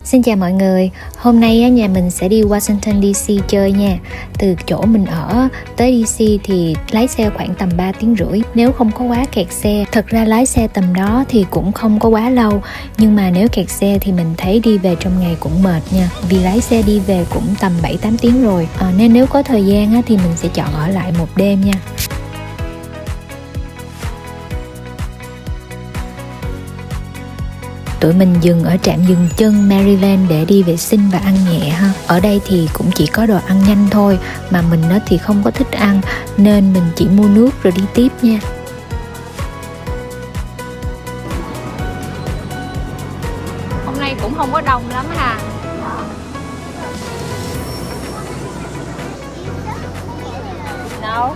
Xin chào mọi người, hôm nay nhà mình sẽ đi Washington DC chơi nha. Từ chỗ mình ở tới DC thì lái xe khoảng tầm 3 tiếng rưỡi nếu không có quá kẹt xe. Thật ra lái xe tầm đó thì cũng không có quá lâu, nhưng mà nếu kẹt xe thì mình thấy đi về trong ngày cũng mệt nha. Vì lái xe đi về cũng tầm 7-8 tiếng rồi, nên nếu có thời gian thì mình sẽ chọn ở lại một đêm nha. Tụi mình dừng ở trạm dừng chân Maryland để đi vệ sinh và ăn nhẹ ha. Ở đây thì cũng chỉ có đồ ăn nhanh thôi, mà mình thì không có thích ăn nên mình chỉ mua nước rồi đi tiếp nha. Hôm nay cũng không có đông lắm ha. Đâu?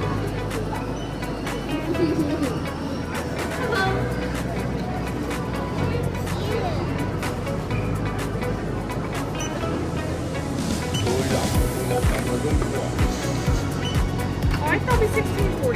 I thought it was 1640.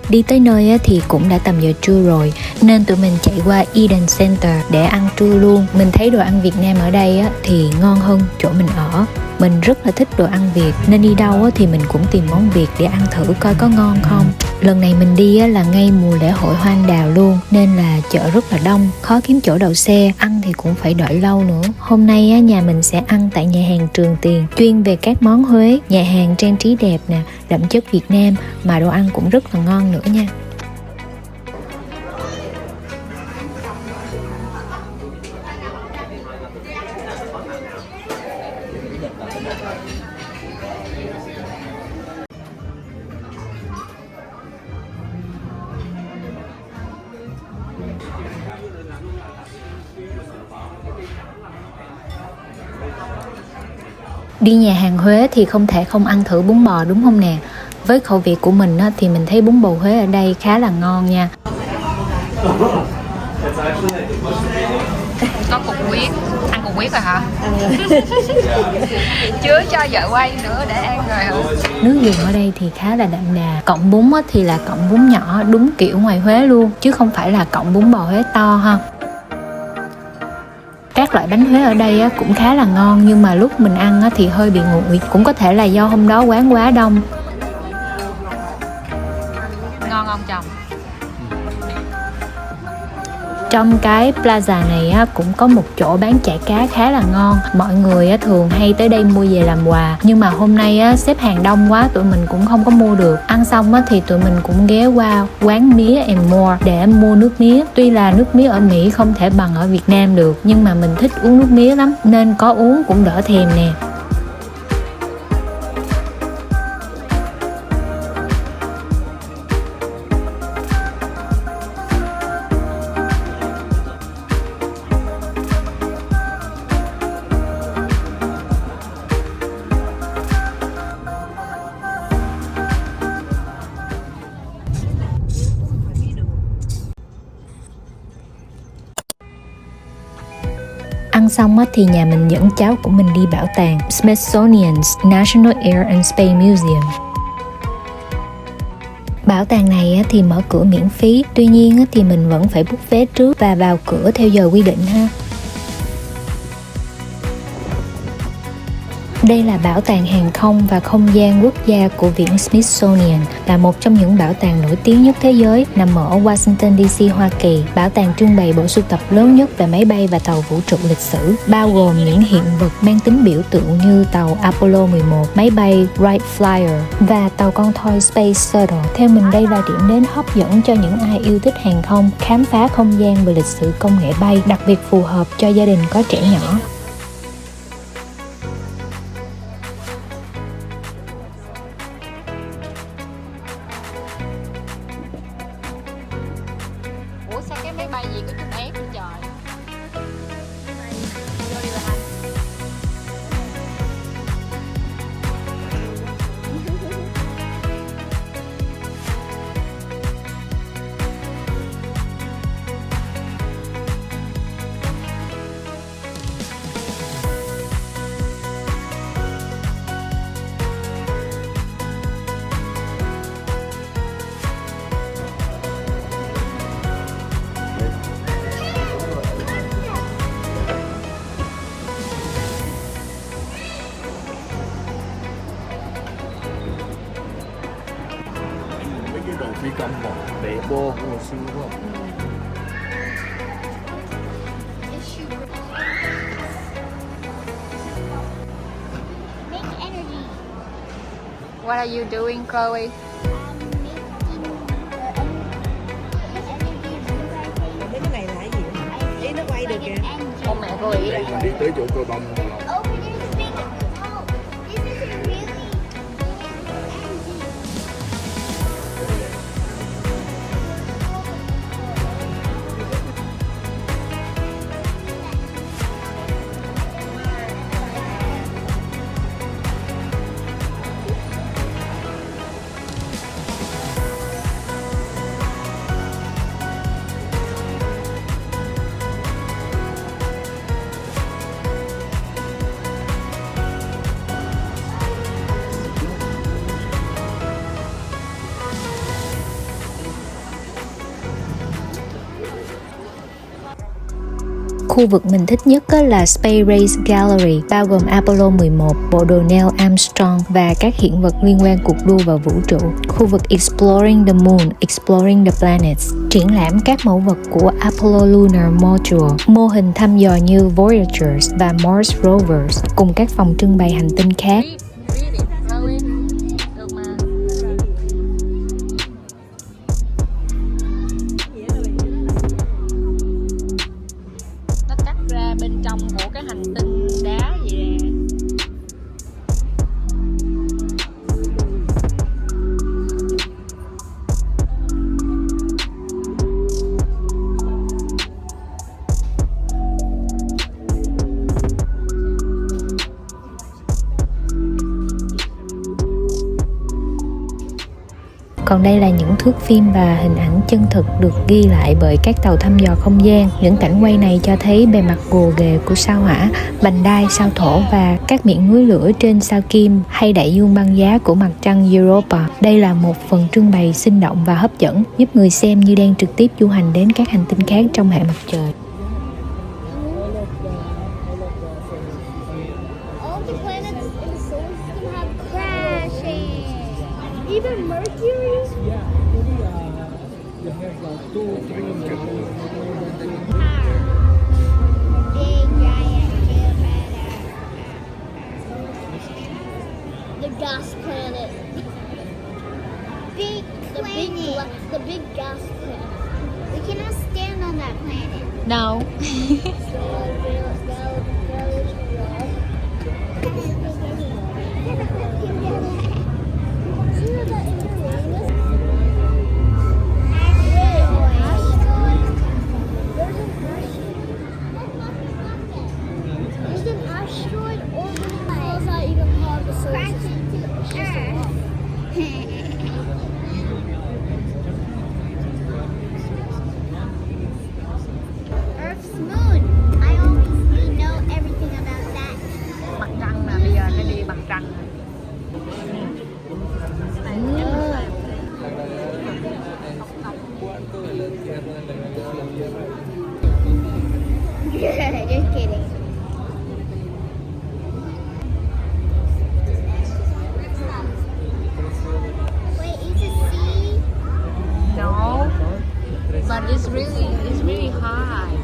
Đi tới nơi thì cũng đã tầm giờ trưa rồi, nên tụi mình chạy qua Eden Center để ăn trưa luôn. Mình thấy đồ ăn Việt Nam ở đây thì ngon hơn chỗ mình ở. Mình rất là thích đồ ăn Việt nên đi đâu thì mình cũng tìm món Việt để ăn thử coi có ngon không. Lần này mình đi là ngay mùa lễ hội hoa anh đào luôn, nên là chợ rất là đông, khó kiếm chỗ đậu xe, ăn thì cũng phải đợi lâu nữa. Hôm nay nhà mình sẽ ăn tại nhà hàng Trường Tiền, chuyên về các món Huế. Nhà hàng trang trí đẹp nè, đậm chất Việt Nam mà đồ ăn cũng rất là ngon nữa nha. Đi nhà hàng Huế thì không thể không ăn thử bún bò đúng không nè? Với khẩu vị của mình thì mình thấy bún bò Huế ở đây khá là ngon nha. Có cục huyết, ăn cục huyết rồi hả? Chưa cho vợ quay nữa để ăn rồi hả? Nước dùng ở đây thì khá là đậm đà. Cọng bún thì là cọng bún nhỏ đúng kiểu ngoài Huế luôn, chứ không phải là cọng bún bò Huế to ha. Các loại bánh Huế ở đây cũng khá là ngon, nhưng mà lúc mình ăn thì hơi bị nguội. Cũng có thể là do hôm đó quán quá đông. Ngon không chồng? Trong cái plaza này cũng có một chỗ bán chả cá khá là ngon. Mọi người thường hay tới đây mua về làm quà, nhưng mà hôm nay xếp hàng đông quá, tụi mình cũng không có mua được. Ăn xong thì tụi mình cũng ghé qua quán Mía and More để mua nước mía. Tuy là nước mía ở Mỹ không thể bằng ở Việt Nam được, nhưng mà mình thích uống nước mía lắm, nên có uống cũng đỡ thèm nè. Ăn xong thì nhà mình dẫn cháu của mình đi bảo tàng Smithsonian's National Air and Space Museum. Bảo tàng này thì mở cửa miễn phí, tuy nhiên thì mình vẫn phải book vé trước và vào cửa theo giờ quy định ha. Đây là bảo tàng hàng không và không gian quốc gia của Viện Smithsonian, là một trong những bảo tàng nổi tiếng nhất thế giới, nằm ở Washington DC, Hoa Kỳ. Bảo tàng trưng bày bộ sưu tập lớn nhất về máy bay và tàu vũ trụ lịch sử, bao gồm những hiện vật mang tính biểu tượng như tàu Apollo 11, máy bay Wright Flyer và tàu con thoi Space Shuttle. Theo mình, đây là điểm đến hấp dẫn cho những ai yêu thích hàng không, khám phá không gian và lịch sử công nghệ bay, đặc biệt phù hợp cho gia đình có trẻ nhỏ. Ủa sao cái máy bay gì có chút ép vậy trời? Vô đi bà Thanh. 55번. Make energy. What are you doing, Chloe? Making the energy drink, I think. Mấy cái này là cái gì? Ý nó quay được Like kìa. an engine. Con mẹ cô ý Đây mình đi tới chỗ cơ bông rồi. Oh, but there's a big. Oh, this is a really engine. Khu vực mình thích nhất là Space Race Gallery, bao gồm Apollo 11, bộ đồ Neil Armstrong và các hiện vật liên quan cuộc đua vào vũ trụ. Khu vực Exploring the Moon, Exploring the Planets, triển lãm các mẫu vật của Apollo Lunar Module, mô hình thăm dò như Voyagers và Mars Rovers, cùng các phòng trưng bày hành tinh khác. Chloe, được mà. Nó cắt ra bên trong của cái hành tinh đá vậy nè. Còn đây là những thước phim và hình ảnh chân thực được ghi lại bởi các tàu thăm dò không gian. Những cảnh quay này cho thấy bề mặt gồ ghề của sao Hỏa, vành đai sao Thổ và các miệng núi lửa trên sao Kim hay đại dương băng giá của mặt trăng Europa. Đây là một phần trưng bày sinh động và hấp dẫn, giúp người xem như đang trực tiếp du hành đến các hành tinh khác trong hệ mặt trời. All the planets in the solar system have crashing. Even Mercury. Big giant Jupiter. The gas planet. The big gas planet. We cannot stand on that planet. No. There's an asteroid orbiting us that even have the solar system. Earth's moon. I always know everything about that. Mặt trăng nè, bây giờ nó đi mặt trăng. Just kidding. Wait, is it sea? No. But it's really high.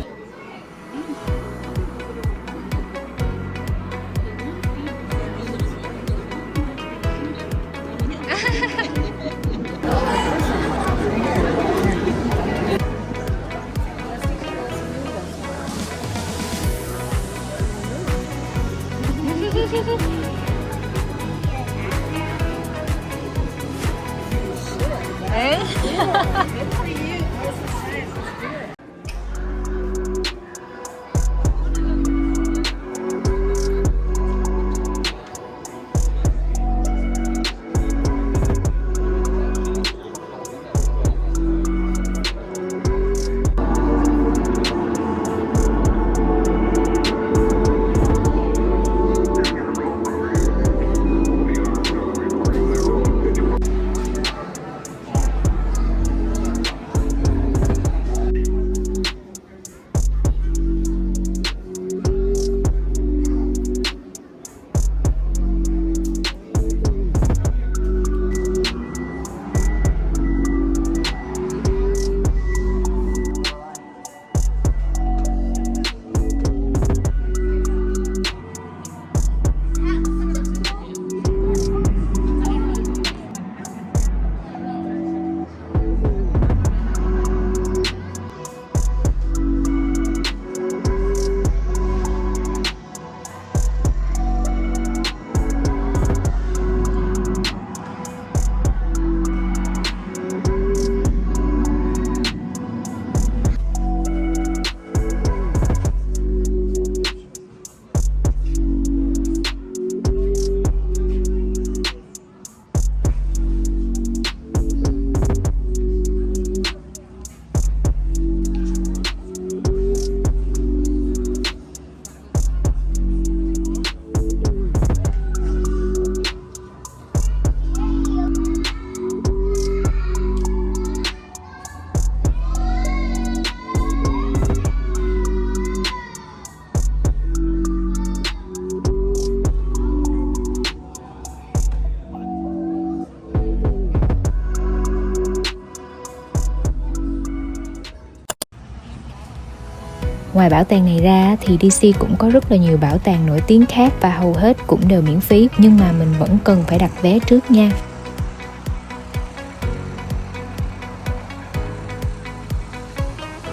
Ngoài bảo tàng này ra thì DC cũng có rất là nhiều bảo tàng nổi tiếng khác và hầu hết cũng đều miễn phí, nhưng mà mình vẫn cần phải đặt vé trước nha.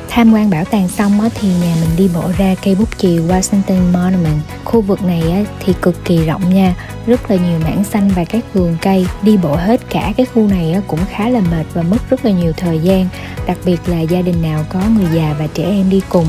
Tham quan bảo tàng xong thì nhà mình đi bộ ra cây bút chì Washington Monument. Khu vực này thì cực kỳ rộng nha, rất là nhiều mảng xanh và các vườn cây. Đi bộ hết cả cái khu này cũng khá là mệt và mất rất là nhiều thời gian, đặc biệt là gia đình nào có người già và trẻ em đi cùng.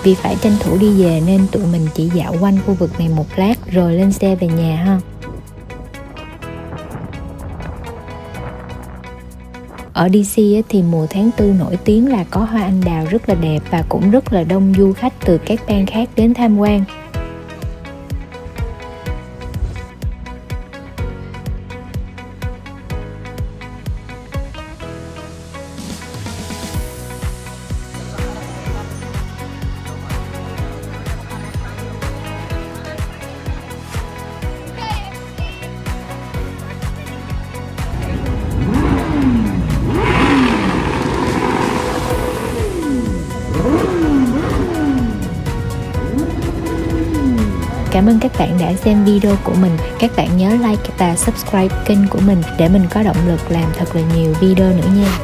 Vì phải tranh thủ đi về nên tụi mình chỉ dạo quanh khu vực này một lát rồi lên xe về nhà ha. Ở DC thì mùa tháng 4 nổi tiếng là có hoa anh đào rất là đẹp và cũng rất là đông du khách từ các bang khác đến tham quan. Cảm ơn các bạn đã xem video của mình. Các bạn nhớ like và subscribe kênh của mình để mình có động lực làm thật là nhiều video nữa nha.